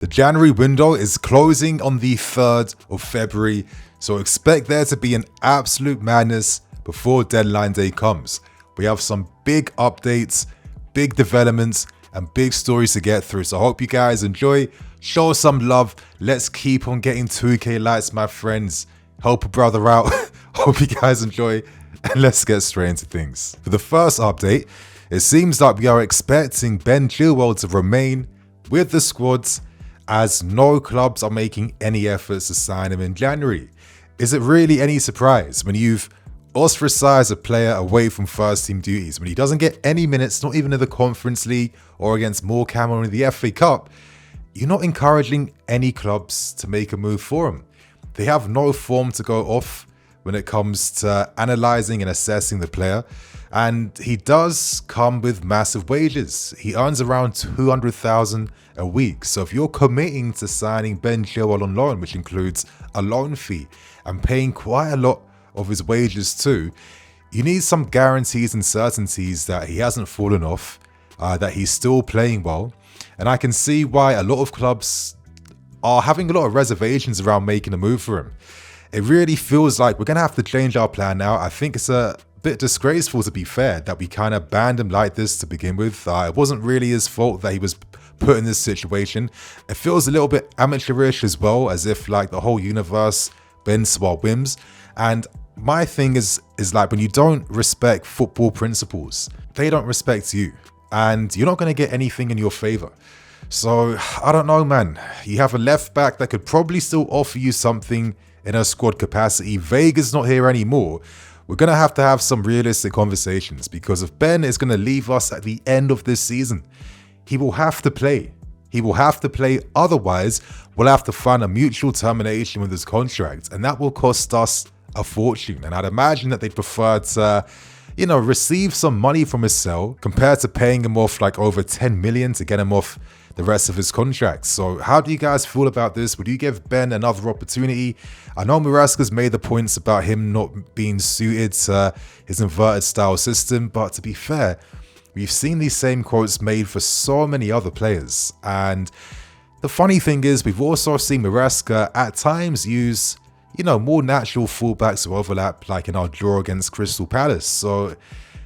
The January window is closing on the 3rd of February, so expect there to be an absolute madness before deadline day comes. We have some big updates, big developments, and big stories to get through, so I hope you guys enjoy. Show some love. Let's keep on getting 2K likes, my friends. Help a brother out. Hope you guys enjoy, and let's get straight into things. For the first update, it seems like we are expecting Ben Chilwell to remain with the squads, as no clubs are making any efforts to sign him in January. Is it really any surprise when you've ostracized a player away from first team duties, when he doesn't get any minutes, not even in the Conference League or against Morecambe or in the FA Cup? You're not encouraging any clubs to make a move for him. They have no form to go off when it comes to analysing and assessing the player, and he does come with massive wages. He earns around 200,000 a week. So if you're committing to signing Ben Chilwell on loan, which includes a loan fee and paying quite a lot of his wages too, you need some guarantees and certainties that he hasn't fallen off, that he's still playing well. And I can see why a lot of clubs are having a lot of reservations around making a move for him. It really feels like we're going to have to change our plan now. I think it's a bit disgraceful, to be fair, that we kind of banned him like this to begin with. It wasn't really his fault that he was put in this situation. It feels a little bit amateurish as well, as if like the whole universe bends to our whims. And my thing is like, when you don't respect football principles, they don't respect you, and you're not going to get anything in your favor. So I don't know, man. You have a left back that could probably still offer you something in a squad capacity. Vega's not here anymore. We're going to have some realistic conversations, because if Ben is going to leave us at the end of this season, he will have to play. He will have to play. Otherwise, we'll have to find a mutual termination with his contract, and that will cost us a fortune. And I'd imagine that they'd prefer to, receive some money from his sale compared to paying him off like over 10 million to get him off the rest of his contract. So how do you guys feel about this? Would you give Ben another opportunity? I know Maresca's made the points about him not being suited to his inverted style system, but to be fair, we've seen these same quotes made for so many other players. And the funny thing is, we've also seen Maresca at times use, more natural fullbacks to overlap, like in our draw against Crystal Palace. So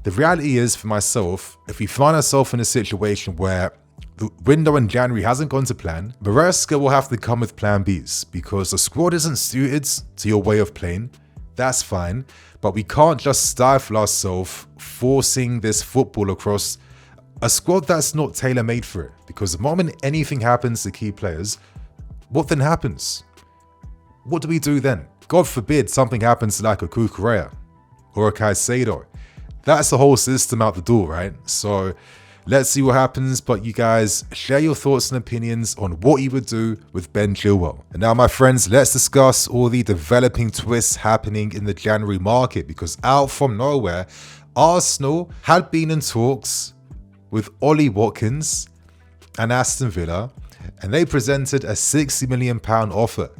the reality is, for myself, if we find ourselves in a situation where the window in January hasn't gone to plan, Maresca will have to come with plan Bs, because the squad isn't suited to your way of playing. That's fine, but we can't just stifle ourselves forcing this football across a squad that's not tailor-made for it. Because the moment anything happens to key players, what then happens? What do we do then? God forbid something happens to like a Cucurella or a Caicedo. That's the whole system out the door, right? So let's see what happens, but you guys share your thoughts and opinions on what you would do with Ben Chilwell. And now, my friends, let's discuss all the developing twists happening in the January market, because out from nowhere, Arsenal had been in talks with Ollie Watkins and Aston Villa, and they presented a £60 million offer.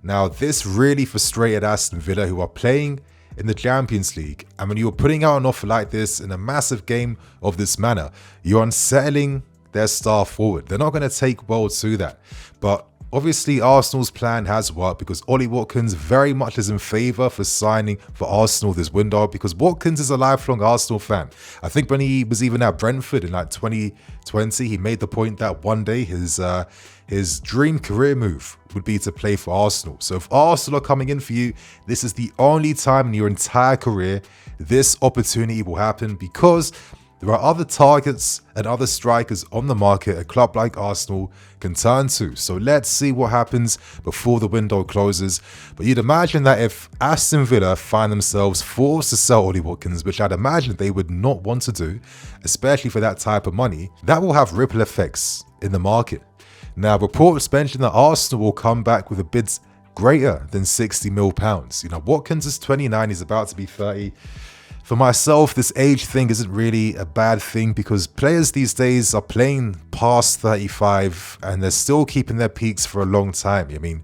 Now, this really frustrated Aston Villa, who are playing in the Champions League, and when you're putting out an offer like this in a massive game of this manner, you're unsettling their star forward. They're not going to take well to that. But obviously Arsenal's plan has worked, because Ollie Watkins very much is in favour for signing for Arsenal this window, because Watkins is a lifelong Arsenal fan. I think when he was even at Brentford in like 2020, he made the point that one day his dream career move would be to play for Arsenal. So if Arsenal are coming in for you, this is the only time in your entire career this opportunity will happen, because there are other targets and other strikers on the market a club like Arsenal can turn to. So let's see what happens before the window closes. But you'd imagine that if Aston Villa find themselves forced to sell Ollie Watkins, which I'd imagine they would not want to do, especially for that type of money, that will have ripple effects in the market. Now, reports mention that Arsenal will come back with a bid greater than £60 million. Watkins is 29, he's about to be 30. For myself, this age thing isn't really a bad thing, because players these days are playing past 35 and they're still keeping their peaks for a long time. I mean,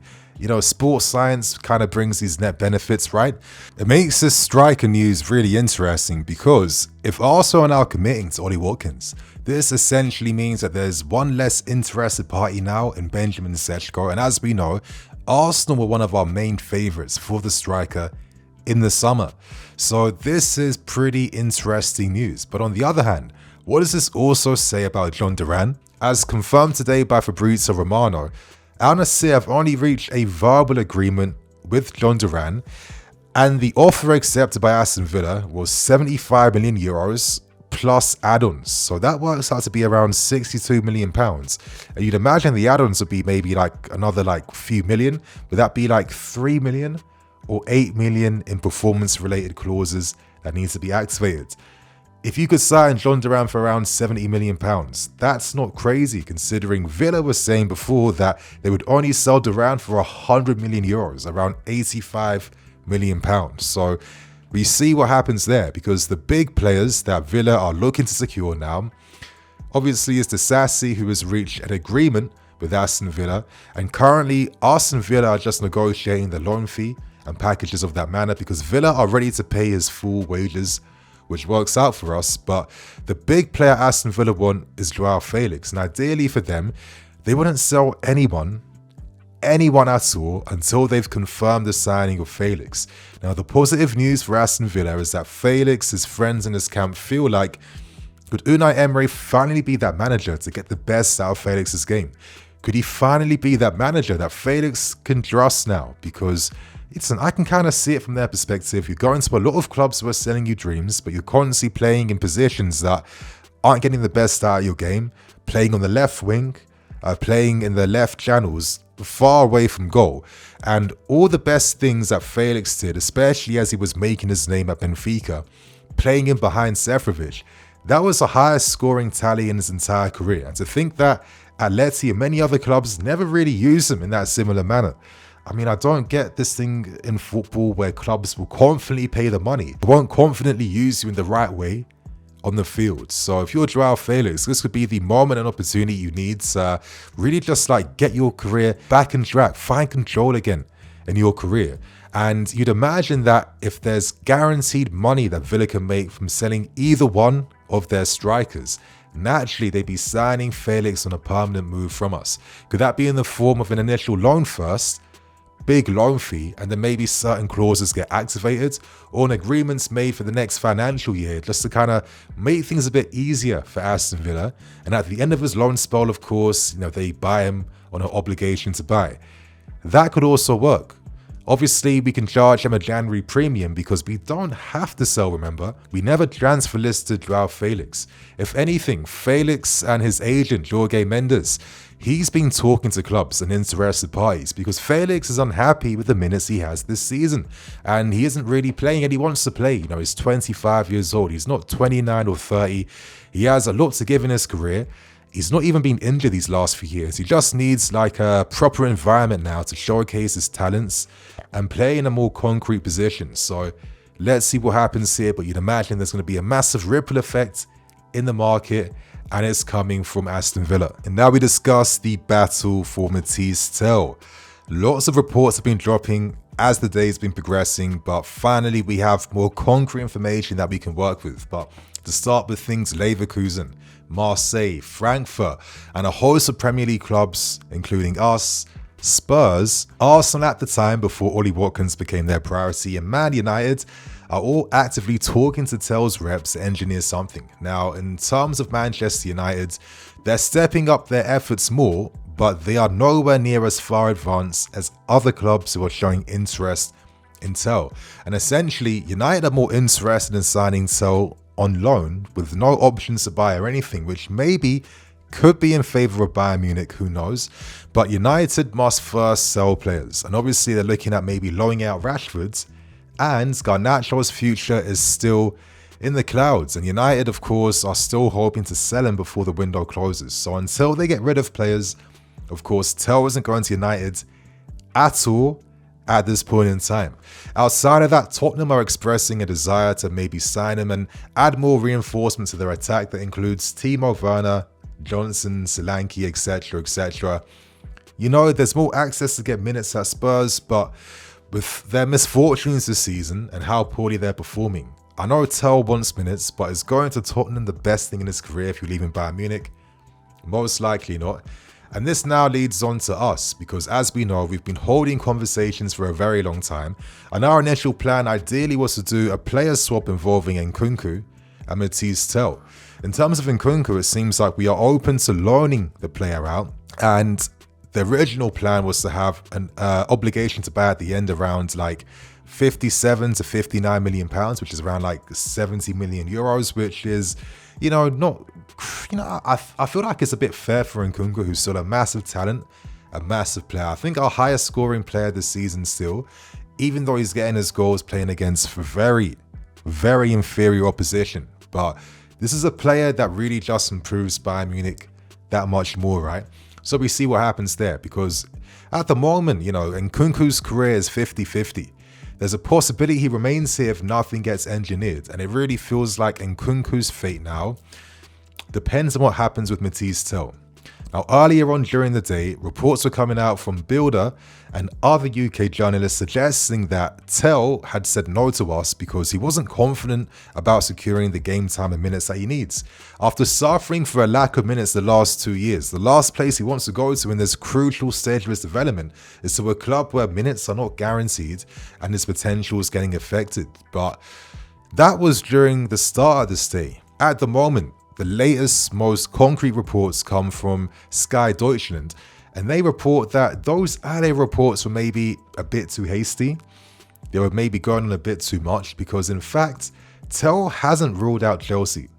sports science kind of brings these net benefits, right? It makes this striker news really interesting because if Arsenal are now committing to Ollie Watkins, this essentially means that there's one less interested party now in Benjamin Sesko. And as we know, Arsenal were one of our main favourites for the striker in the summer. So this is pretty interesting news. But on the other hand, what does this also say about John Duran? As confirmed today by Fabrizio Romano, Al Nassr have only reached a verbal agreement with John Duran, and the offer accepted by Aston Villa was 75 million euros plus add-ons. So that works out to be around 62 million pounds. And you'd imagine the add-ons would be maybe like another few million. Would that be like 3 million or 8 million in performance-related clauses that needs to be activated? If you could sign John Duran for around 70 million pounds, that's not crazy considering Villa was saying before that they would only sell Duran for 100 million euros, around 85 million pounds. So we see what happens there because the big players that Villa are looking to secure now, obviously is Disasi, who has reached an agreement with Aston Villa, and currently Aston Villa are just negotiating the loan fee and packages of that manner because Villa are ready to pay his full wages, which works out for us. But the big player Aston Villa want is Joao Felix, and ideally for them, they wouldn't sell anyone at all until they've confirmed the signing of Felix. Now, the positive news for Aston Villa is that Felix, his friends in his camp feel like, could Unai Emery finally be that manager to get the best out of Felix's game? Could he finally be that manager that Felix can trust now? Because I can kind of see it from their perspective. You're going to a lot of clubs who are selling you dreams, but you're constantly playing in positions that aren't getting the best out of your game, playing on the left wing, playing in the left channels, far away from goal. And all the best things that Felix did, especially as he was making his name at Benfica, playing in behind Seferovic, that was the highest scoring tally in his entire career. And to think that Atleti and many other clubs never really use him in that similar manner. I mean, I don't get this thing in football where clubs will confidently pay the money, but won't confidently use you in the right way on the field. So if you're Joao Felix, this could be the moment and opportunity you need to really just get your career back on track, find control again in your career. And you'd imagine that if there's guaranteed money that Villa can make from selling either one of their strikers, naturally they'd be signing Felix on a permanent move from us. Could that be in the form of an initial loan first, big loan fee, and then maybe certain clauses get activated, or an agreement's made for the next financial year just to kind of make things a bit easier for Aston Villa, and at the end of his loan spell, of course, they buy him on an obligation to buy. That could also work. Obviously, we can charge him a January premium because we don't have to sell, remember? We never transfer listed Joao Felix. If anything, Felix and his agent, Jorge Mendes, he's been talking to clubs and interested parties because Felix is unhappy with the minutes he has this season. And he isn't really playing and he wants to play. He's 25 years old. He's not 29 or 30. He has a lot to give in his career. He's not even been injured these last few years. He just needs a proper environment now to showcase his talents and play in a more concrete position. So let's see what happens here. But you'd imagine there's going to be a massive ripple effect in the market, and it's coming from Aston Villa. And now we discuss the battle for Matisse Tel. Lots of reports have been dropping as the day's been progressing, but finally we have more concrete information that we can work with. But to start with things, Leverkusen, Marseille, Frankfurt, and a host of Premier League clubs, including us, Spurs, Arsenal at the time before Ollie Watkins became their priority, and Man United are all actively talking to Tel's reps to engineer something. Now, in terms of Manchester United, they're stepping up their efforts more, but they are nowhere near as far advanced as other clubs who are showing interest in Tel. And essentially, United are more interested in signing Tel on loan with no options to buy or anything, which maybe could be in favour of Bayern Munich, who knows. But United must first sell players, and obviously they're looking at maybe loaning out Rashford, and Garnacho's future is still in the clouds, and United of course are still hoping to sell him before the window closes. So until they get rid of players, of course Tel isn't going to United at all at this point in time. Outside of that, Tottenham are expressing a desire to maybe sign him and add more reinforcement to their attack that includes Timo Werner, Johnson, Solanke, etc., etc. You know, there's more access to get minutes at Spurs, but with their misfortunes this season and how poorly they're performing, I know Tel wants minutes, but is going to Tottenham the best thing in his career if you're leaving Bayern Munich? Most likely not. And this now leads on to us, because as we know, we've been holding conversations for a very long time, and our initial plan ideally was to do a player swap involving Nkunku and Matisse Tel. In terms of Nkunku, it seems like we are open to loaning the player out, and the original plan was to have an obligation to buy at the end around like 57 to 59 million pounds, which is around like 70 million euros, which is, you know, not, you know, I feel like it's a bit fair for Nkunku, who's still a massive talent, a massive player. I think our highest scoring player this season still, even though he's getting his goals playing against very, very inferior opposition. But this is a player that really just improves Bayern Munich that much more, right? So we see what happens there, because at the moment, you know, Nkunku's career is 50-50. There's a possibility he remains here if nothing gets engineered, and it really feels like Nkunku's fate now depends on what happens with Matisse Tel. Now, earlier on during the day, reports were coming out from Builder and other UK journalists suggesting that Tel had said no to us because he wasn't confident about securing the game time and minutes that he needs. After suffering for a lack of minutes the last 2 years, the last place he wants to go to in this crucial stage of his development is to a club where minutes are not guaranteed and his potential is getting affected. But that was during the start of the stay. At the moment, the latest, most concrete reports come from Sky Deutschland, and they report that those earlier reports were maybe a bit too hasty. They were maybe going on a bit too much, because in fact, Tel hasn't ruled out Chelsea.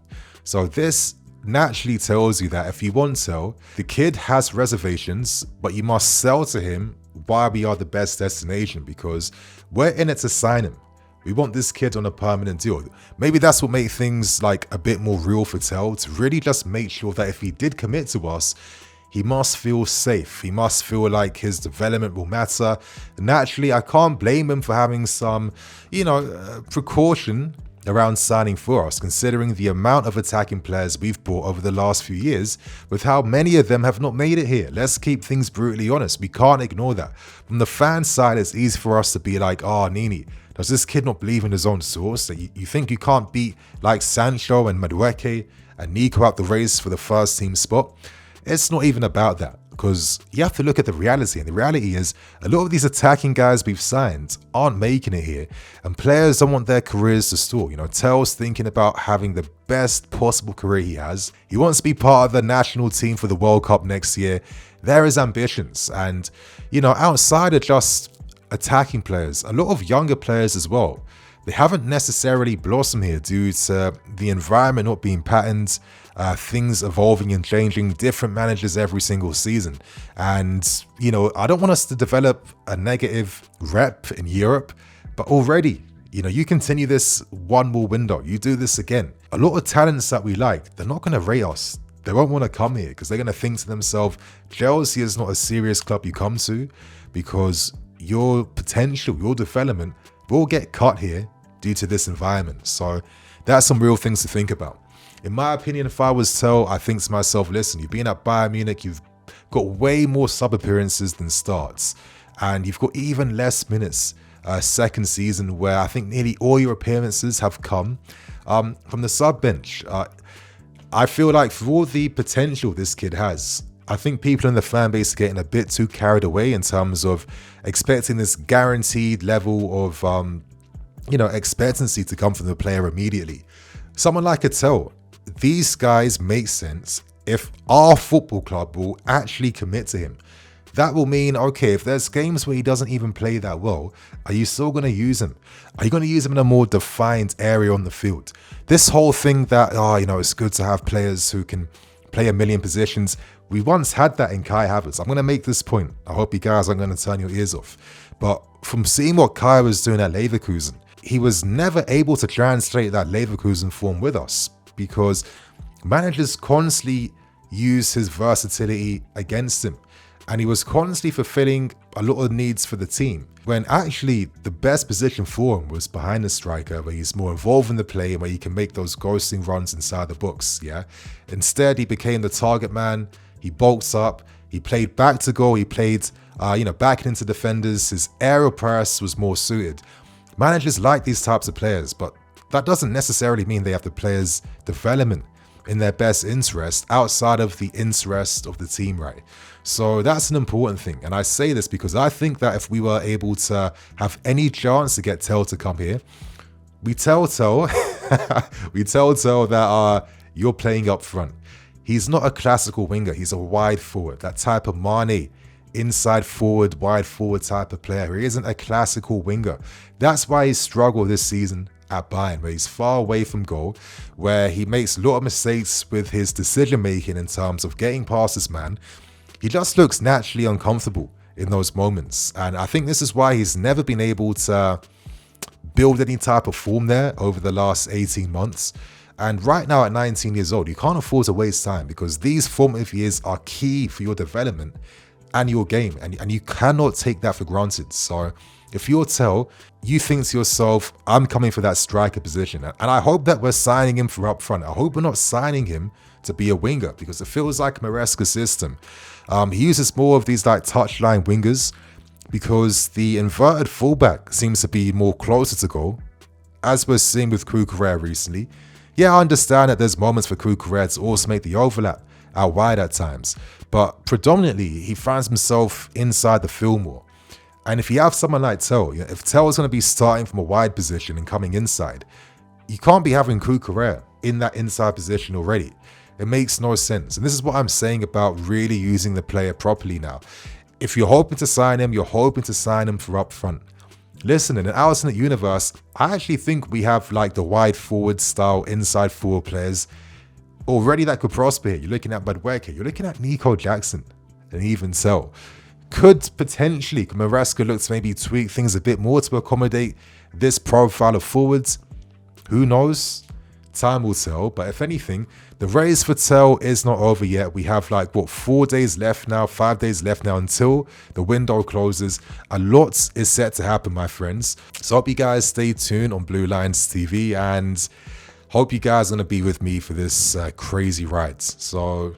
So this naturally tells you that if you want Tel, the kid has reservations, but you must sell to him why we are the best destination, because we're in it to sign him. We want this kid on a permanent deal. Maybe that's what made things like a bit more real for Tel, to really just make sure that if he did commit to us, he must feel safe. He must feel like his development will matter. Naturally, I can't blame him for having some, you know, precaution around signing for us, considering the amount of attacking players we've bought over the last few years, with how many of them have not made it here. Let's keep things brutally honest. We can't ignore that. From the fan side, it's easy for us to be like, oh, Nini, does this kid not believe in his own source? That you think you can't beat like Sancho and Madueke and Nico out the race for the first team spot? It's not even about that, because you have to look at the reality, and the reality is a lot of these attacking guys we've signed aren't making it here, and players don't want their careers to stall. You know, Tel's thinking about having the best possible career he has. He wants to be part of the national team for the World Cup next year. There is ambitions, and you know, outside of just attacking players, a lot of younger players as well, they haven't necessarily blossomed here due to the environment not being patterned, things evolving and changing, different managers every single season. And, you know, I don't want us to develop a negative rep in Europe, but already, you know, you continue this one more window, you do this again. A lot of talents that we like, they're not going to rate us. They won't want to come here because they're going to think to themselves, Chelsea is not a serious club you come to, because your potential, your development will get cut here due to this environment. So that's some real things to think about. In my opinion, if I was Tel, I think to myself, listen, you've been at Bayern Munich, you've got way more sub appearances than starts, and you've got even less minutes second season, where I think nearly all your appearances have come from the sub bench. I feel like for all the potential this kid has, I think people in the fan base are getting a bit too carried away in terms of expecting this guaranteed level of, you know, expectancy to come from the player immediately. Someone like a Tel, these guys make sense if our football club will actually commit to him. That will mean, okay, if there's games where he doesn't even play that well, are you still going to use him? Are you going to use him in a more defined area on the field? This whole thing that, you know, it's good to have players who can play a million positions. We once had that in Kai Havertz. I'm going to make this point. I hope you guys aren't going to turn your ears off. But from seeing what Kai was doing at Leverkusen, he was never able to translate that Leverkusen form with us, because managers constantly use his versatility against him. And he was constantly fulfilling a lot of needs for the team, when actually the best position for him was behind the striker, where he's more involved in the play and where he can make those ghosting runs inside the box. Yeah. Instead, he became the target man. He bulks up. He played back to goal. He played, backing into defenders. His aerial press was more suited. Managers like these types of players, but that doesn't necessarily mean they have the players' development in their best interest outside of the interest of the team, right? So that's an important thing. And I say this because I think that if we were able to have any chance to get Tel to come here, we tell Tel that you're playing up front. He's not a classical winger. He's a wide forward, that type of Mane, inside forward, wide forward type of player. He isn't a classical winger. That's why he struggled this season at Bayern, where he's far away from goal, where he makes a lot of mistakes with his decision making in terms of getting past this man. He just looks naturally uncomfortable in those moments. And I think this is why he's never been able to build any type of form there over the last 18 months. And right now at 19 years old, you can't afford to waste time because these formative years are key for your development and your game. And you cannot take that for granted. So if you're Tel, you think to yourself, I'm coming for that striker position. And I hope that we're signing him for up front. I hope we're not signing him to be a winger because it feels like Maresca's system. He uses more of these like touchline wingers because the inverted fullback seems to be more closer to goal, as we're seeing with Cucurella recently. Yeah, I understand that there's moments for Cucurella to also make the overlap out wide at times, but predominantly he finds himself inside the field more. And if you have someone like Tel, if Tel is going to be starting from a wide position and coming inside, you can't be having Cucurella in that inside position already. It makes no sense. And this is what I'm saying about really using the player properly now. If you're hoping to sign him, you're hoping to sign him for up front. Listen, in an alternate universe, I actually think we have like the wide forward style inside forward players already that could prosper here. You're looking at Madueke, you're looking at Nico Jackson, and even Tel. Could potentially Maresca look to maybe tweak things a bit more to accommodate this profile of forwards? Who knows? Time will tell. But if anything, the race for Tel is not over yet. We have like, 4 days left now, 5 days left now until the window closes. A lot is set to happen, my friends. So I hope you guys stay tuned on Blue Lions TV and hope you guys are going to be with me for this crazy ride. So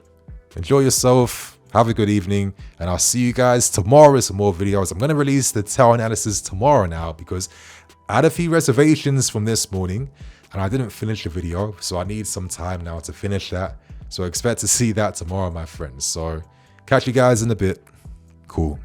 enjoy yourself. Have a good evening, and I'll see you guys tomorrow with some more videos. I'm going to release the Tel analysis tomorrow now because I had a few reservations from this morning and I didn't finish the video, so I need some time now to finish that. So expect to see that tomorrow, my friends. So catch you guys in a bit. Cool.